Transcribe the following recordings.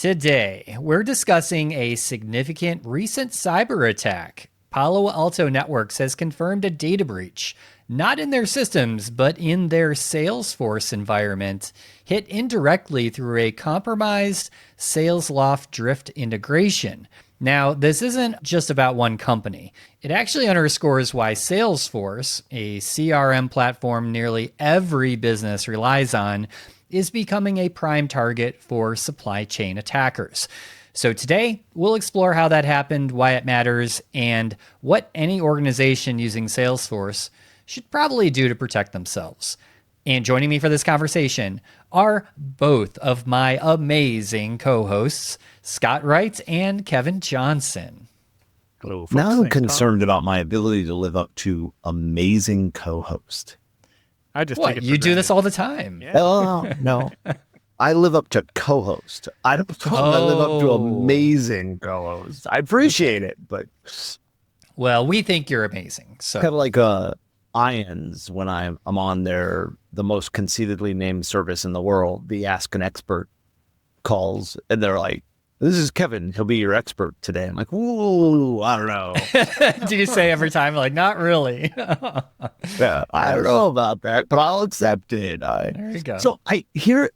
Today, we're discussing a significant recent cyber attack. Palo Alto Networks has confirmed a data breach, not in their systems, but in their Salesforce environment, hit indirectly through a compromised SalesLoft drift integration. Now, this isn't just about one company. It actually underscores why Salesforce, a CRM platform nearly every business relies on, is becoming a prime target for supply chain attackers. So today, we'll explore how that happened, why it matters, and what any organization using Salesforce should probably do to protect themselves. And joining me for this conversation are both of my amazing co-hosts, Scott Wright and Kevin Johnson. Hello, folks. Now I'm Thanks, Tom. concerned about my ability to live up to amazing co-host. I just What, take it for you do this granted. all the time? Yeah. Oh, no. I live up to co-host. I don't know if I live up to amazing co-host. I appreciate it, but Well, we think you're amazing. So kind of like Ions when I'm on the most conceitedly named service in the world, the Ask an Expert calls, and they're like, "This is Kevin. He'll be your expert today." I'm like, "Ooh, I don't know." do you say every time, like, not really? Yeah, I don't know about that, but I'll accept it. There you go. So I hear,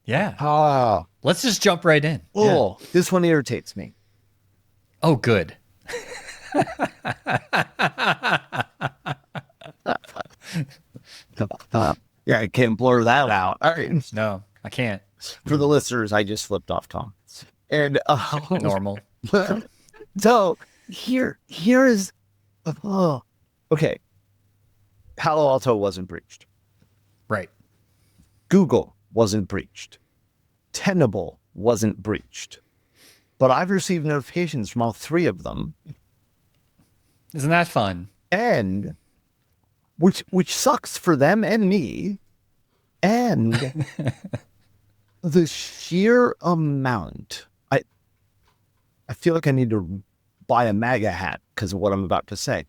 Yeah. Let's just jump right in. Yeah. This one irritates me. Oh, good. Yeah, I can't blur that out. All right. No, I can't. For the listeners, I just flipped off Tom. And Normal. so here is okay. Palo Alto wasn't breached. Right. Google wasn't breached. Tenable wasn't breached. But I've received notifications from all three of them, Isn't that fun? and which sucks for them and me, and the sheer amount. I feel like I need to buy a MAGA hat because of what I'm about to say.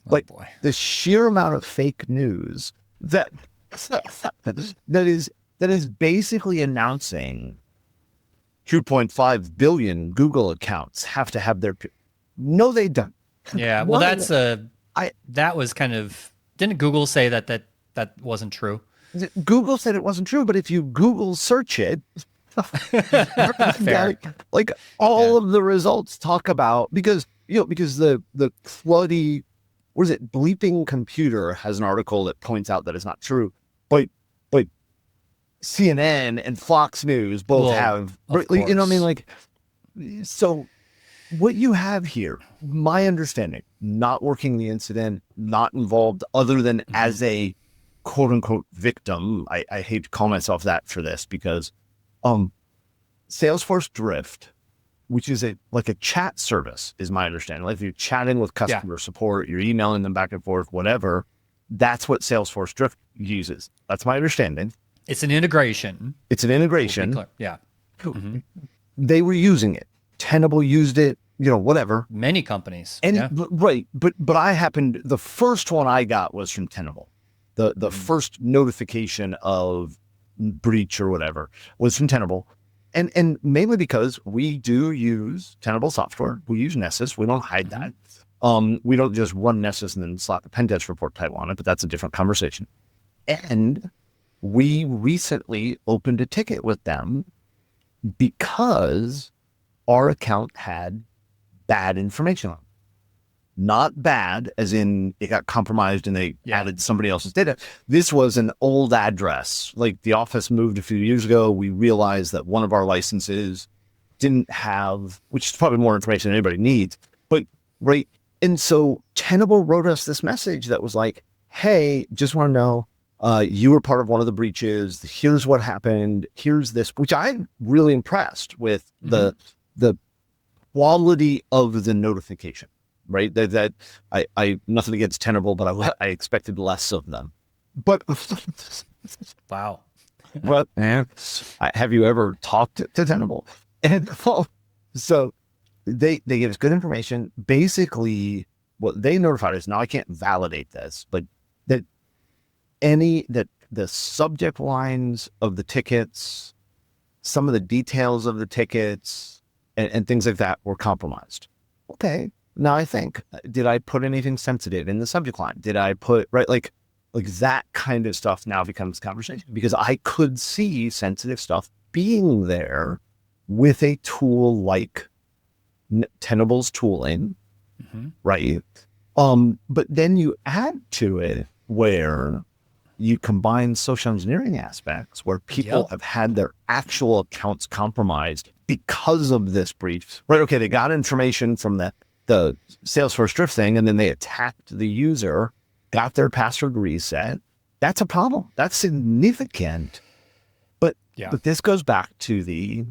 Oh, boy. The sheer amount of fake news that is basically announcing 2.5 billion Google accounts have to have their. No, they don't. Yeah. Well, Why? that was kind of, didn't Google say that wasn't true? Google said it wasn't true, but if you Google search it, Fair. like all of the results talk about because the floody, what is it? Bleeping Computer has an article that points out that it's not true, but CNN and Fox News both have, of you know what I mean? course. Like, so what you have here, my understanding, not working the incident, not involved other than as a quote unquote victim. I hate to call myself that for this because Salesforce Drift, which is a chat service, is my understanding. Like if you're chatting with customer support, you're emailing them back and forth, whatever, that's what Salesforce Drift uses. That's my understanding. It's an integration. It's an We'll be integration. clear. Yeah. Mhm. They were using it. Tenable used it, whatever. Many companies. And yeah. right, but the first one I got was from Tenable. The first notification of breach or whatever was from Tenable. And mainly because we do use Tenable software. We use Nessus. We don't hide that. We don't just run Nessus and then slap a pen test report title on it, but that's a different conversation. And we recently opened a ticket with them because our account had bad information on it. Not bad, as in it got compromised and they added somebody else's data. This was an old address. Like the office moved a few years ago. We realized that one of our licenses didn't have, which is probably more information than anybody needs, but right. And so Tenable wrote us this message that was like, hey, just want to know, you were part of one of the breaches. Here's what happened. Here's this, which I'm really impressed with the quality of the notification. Right. That I nothing against Tenable, but I expected less of them. But Wow. but have you ever talked to Tenable? And so they gave us good information. Basically, what they notified us. Now I can't validate this, but that the subject lines of the tickets some of the details of the tickets and things like that were compromised. Okay. Now I think, did I put anything sensitive in the subject line? Did I put, right? Like that kind of stuff now becomes conversation, because I could see sensitive stuff being there with a tool like Tenable's tooling, right? But then you add to it where you combine social engineering aspects where people have had their actual accounts compromised because of this breach, right? Okay, they got information from the Salesforce drift thing, and then they attacked the user, got their password reset. That's a problem. That's significant. But this goes back to the,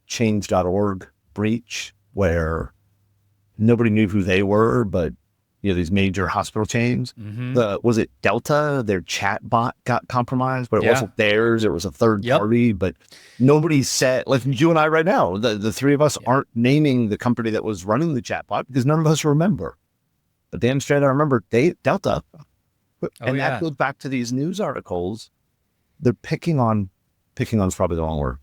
change.org breach, where nobody knew who they were, but these major hospital chains. Was it Delta? Their chat bot got compromised, but it wasn't theirs. It was a third party, but nobody said, like you and I right now, the three of us aren't naming the company that was running the chat bot because none of us remember. But damn straight, I remember Delta. And that goes back to these news articles. They're picking on is probably the wrong word.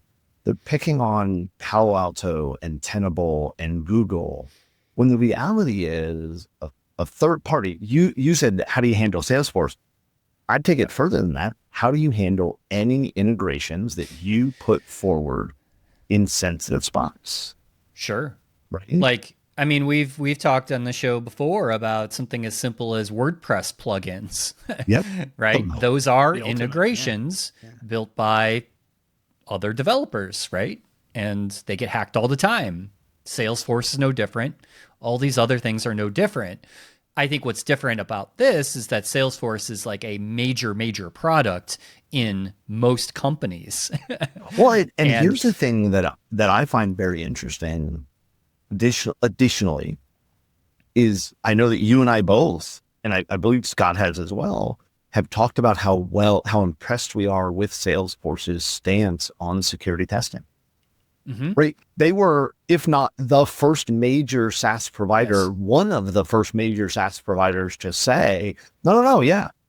They're picking on Palo Alto and Tenable and Google, when the reality is a third party. You said, how do you handle Salesforce? I'd take it further than that. How do you handle any integrations that you put forward in sensitive spots? Sure. Right. Like, I mean, we've talked on the show before about something as simple as WordPress plugins. Yep. Right. Those are integrations built by other developers, right? And they get hacked all the time. Salesforce is no different. All these other things are no different. I think what's different about this is that Salesforce is like a major product in most companies. Well, and here's the thing that I find very interesting. Additionally, is I know that you and I both, and I believe Scott has as well, have talked about how impressed we are with Salesforce's stance on security testing. Right? They were, if not the first major SaaS provider, one of the first major SaaS providers to say, no,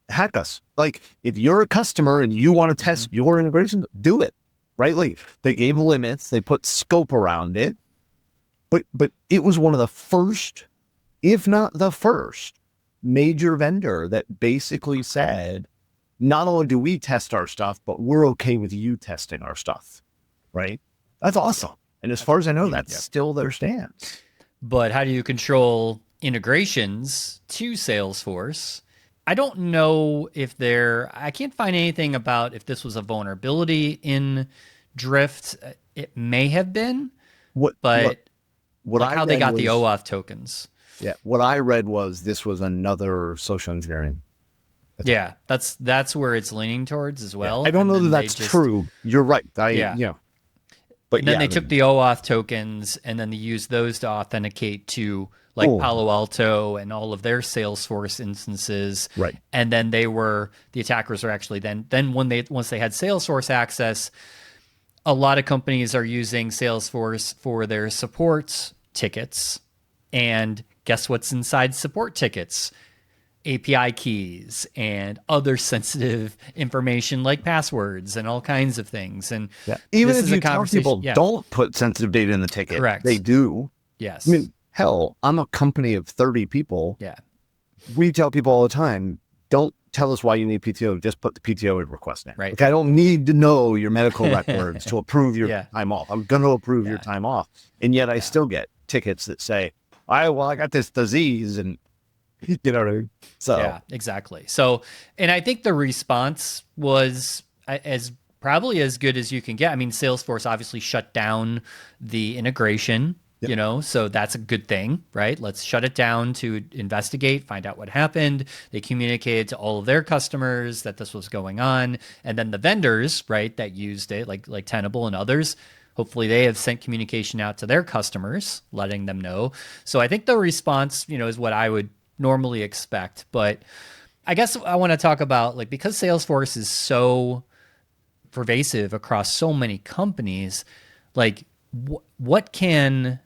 hack us. Like, if you're a customer and you want to test your integration, do it. Right? Like, they gave limits, they put scope around it, but it was one of the first, if not the first, major vendor that basically said, not only do we test our stuff, but we're okay with you testing our stuff. Right? That's awesome. And as far as I know, that's still their stance. But how do you control integrations to Salesforce? I don't know if I can't find anything about if this was a vulnerability in Drift. It may have been, how they got the OAuth tokens. Yeah. What I read was this was another social engineering. That's where it's leaning towards as well. Yeah. I don't know that that's true. You're right. But then they took the OAuth tokens and then they used those to authenticate to Palo Alto and all of their Salesforce instances. Right. And then the attackers are actually then once they had Salesforce access, a lot of companies are using Salesforce for their support tickets. And guess what's inside support tickets? API keys and other sensitive information like passwords and all kinds of things. And even if you tell people don't put sensitive data in the ticket, correct, they do. Yes. I mean, hell, I'm a company of 30 people. Yeah. We tell people all the time, don't tell us why you need PTO. Just put the PTO request in. Right. Like, I don't need to know your medical records to approve your time off. I'm going to approve your time off. And yet I still get tickets that say, I got this disease, and you know what I mean? So yeah, exactly. So, and I think the response was probably as good as you can get. I mean, Salesforce obviously shut down the integration, so that's a good thing, right? Let's shut it down to investigate, find out what happened. They communicated to all of their customers that this was going on. And then the vendors, right, that used it, like Tenable and others, hopefully they have sent communication out to their customers, letting them know. So I think the response, is what I would normally expect. But I guess I want to talk about, because Salesforce is so pervasive across so many companies, what can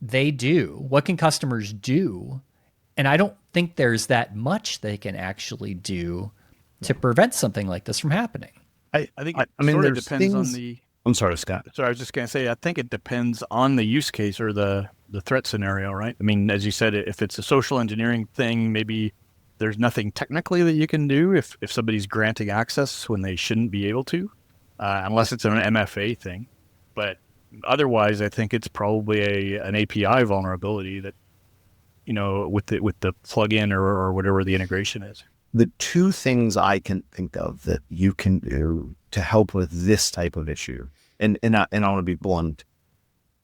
they do? What can customers do? And I don't think there's that much they can actually do to prevent something like this from happening. I think it sort of depends on the I'm sorry, Scott. So I was just going to say, I think it depends on the use case or the threat scenario, right? I mean, as you said, if it's a social engineering thing, maybe there's nothing technically that you can do if somebody's granting access when they shouldn't be able to, unless it's an MFA thing. But otherwise, I think it's probably an API vulnerability that, with the plugin or whatever the integration is. The two things I can think of that you can do to help with this type of issue, and I want to be blunt,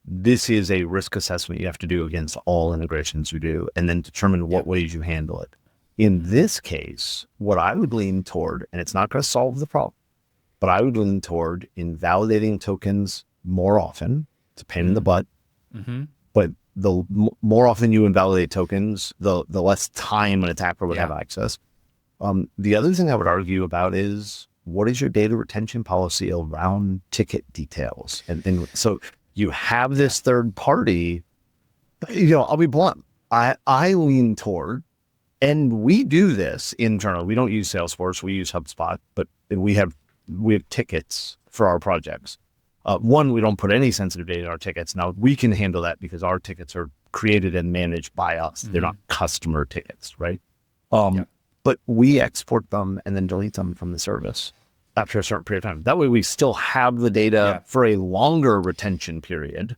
this is a risk assessment you have to do against all integrations you do, and then determine what ways you handle it. In this case, what I would lean toward, and it's not going to solve the problem, but I would lean toward invalidating tokens more often. It's a pain in the butt, but the more often you invalidate tokens, the less time an attacker would have access. The other thing I would argue about is, what is your data retention policy around ticket details? And so you have this third party, I'll be blunt. I lean toward, and we do this internally. We don't use Salesforce. We use HubSpot, but we have tickets for our projects. One, we don't put any sensitive data in our tickets. Now we can handle that because our tickets are created and managed by us. They're not customer tickets, right? But we export them and then delete them from the service after a certain period of time. That way we still have the data for a longer retention period,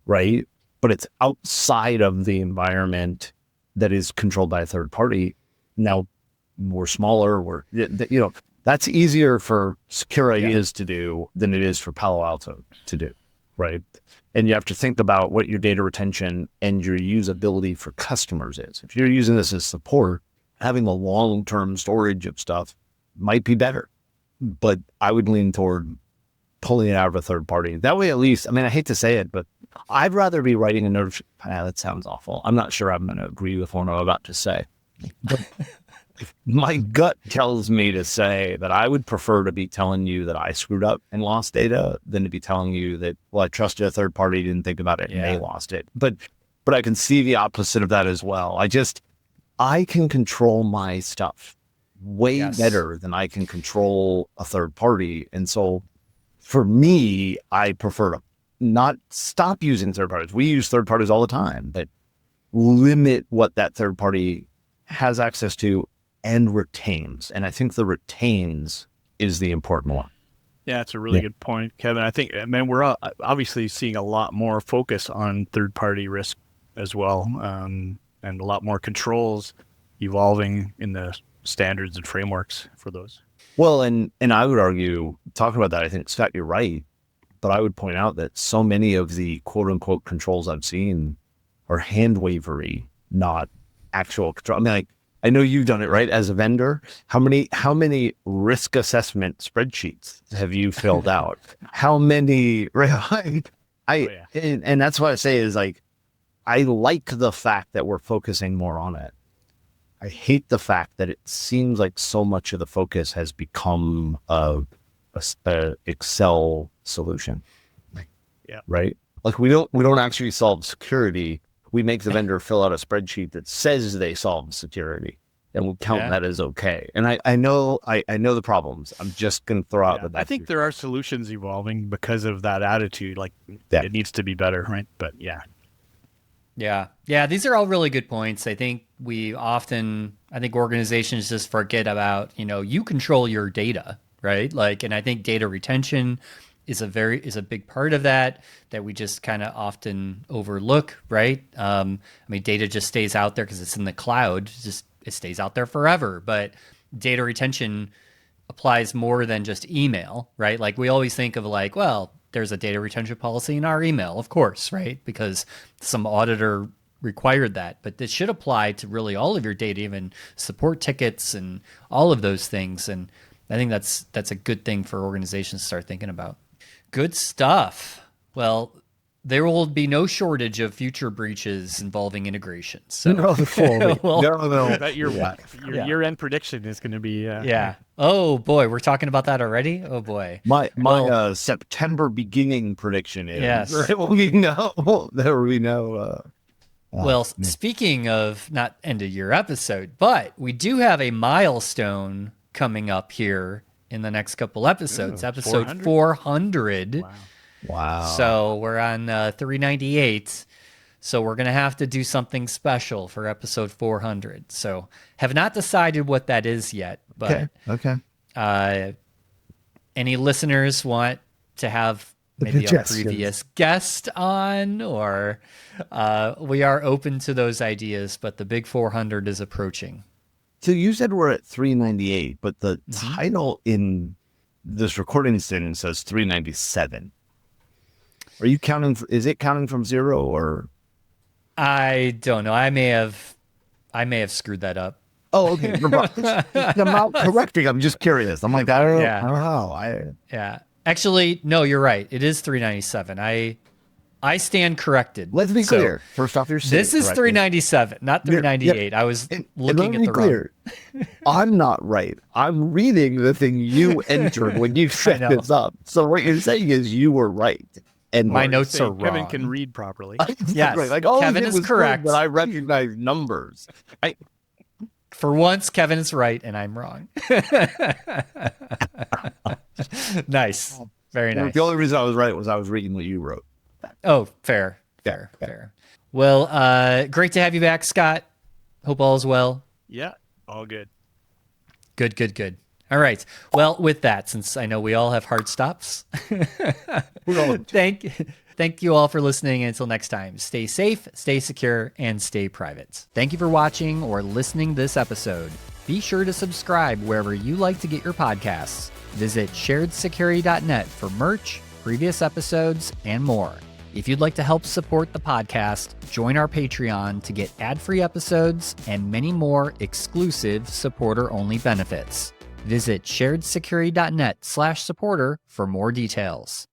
right? But it's outside of the environment that is controlled by a third party. Now we're smaller, that's easier for secure ideas to do than it is for Palo Alto to do, right? And you have to think about what your data retention and your usability for customers is. If you're using this as support, having a long-term storage of stuff might be better, but I would lean toward pulling it out of a third party. That way, at least, I hate to say it, but I'd rather be writing a note. That sounds awful. I'm not sure I'm going to agree with what I'm about to say. But my gut tells me to say that I would prefer to be telling you that I screwed up and lost data than to be telling you that, I trusted a third party, didn't think about it, and they lost it. But I can see the opposite of that as well. I can control my stuff way better than I can control a third party. And so for me, I prefer to not stop using third parties. We use third parties all the time, but limit what that third party has access to and retains. And I think the retains is the important one. Yeah, it's a really good point, Kevin. I think, we're obviously seeing a lot more focus on third-party risk as well. And a lot more controls evolving in the standards and frameworks for those. Well, and I would argue, talking about that, I think, Scott, you're right. But I would point out that so many of the quote unquote controls I've seen are hand wavery, not actual control. I know you've done it, right? As a vendor, how many risk assessment spreadsheets have you filled out? How many, right? And that's what I say is I like the fact that we're focusing more on it. I hate the fact that it seems like so much of the focus has become a Excel solution. Right? We don't actually solve security. We make the vendor fill out a spreadsheet that says they solve security, and we'll count that as okay. And I know the problems. I'm just going to throw out the. I think there are solutions evolving because of that attitude. It needs to be better, right? But Yeah, these are all really good points. I think organizations just forget about, you control your data, right? And I think data retention is a big part of that we just kind of often overlook, right? Data just stays out there because it's in the cloud. It stays out there forever. But data retention applies more than just email, right? We always think of there's a data retention policy in our email, of course, right? Because some auditor required that, but this should apply to really all of your data, even support tickets and all of those things. And I think that's a good thing for organizations to start thinking about. Good stuff. Well, there will be no shortage of future breaches involving integrations. So. No. But your year-end prediction is going to be... Oh, boy. We're talking about that already? Oh, boy. My September beginning prediction is... Yes. We know. Speaking of not end-of-year episode, but we do have a milestone coming up here in the next couple episodes. Ooh, Episode 400? 400. Wow. Wow. So we're on 398. So we're going to have to do something special for episode 400. So have not decided what that is yet. But okay. Any listeners want to have maybe a previous guest on, or we are open to those ideas, but the big 400 is approaching. So you said we're at 398, but the title in this recording sentence says 397. Are you counting? Is it counting from 0 or? I don't know. I may have screwed that up. Oh, okay. I'm not correcting. I'm just curious. I'm like, I don't know. Yeah. Actually, no, you're right. It is 397. I stand corrected. Let's be clear. First off, this is 397, not 398. I was looking at the wrong. I'm not right. I'm reading the thing you entered when you set this up. So what you're saying is you were right. And my notes are wrong. Kevin can read properly. Yes, right. Like, Kevin is correct. But I recognize numbers. For once, Kevin is right and I'm wrong. Nice. Very nice. The only reason I was right was I was reading what you wrote. Oh, fair. Well, great to have you back, Scott. Hope all is well. Yeah, all good. Good. All right. Well, with that, since I know we all have hard stops, thank you all for listening. And until next time, stay safe, stay secure, and stay private. Thank you for watching or listening this episode. Be sure to subscribe wherever you like to get your podcasts. Visit sharedsecurity.net for merch, previous episodes, and more. If you'd like to help support the podcast, join our Patreon to get ad-free episodes and many more exclusive supporter-only benefits. Visit sharedsecurity.net/supporter for more details.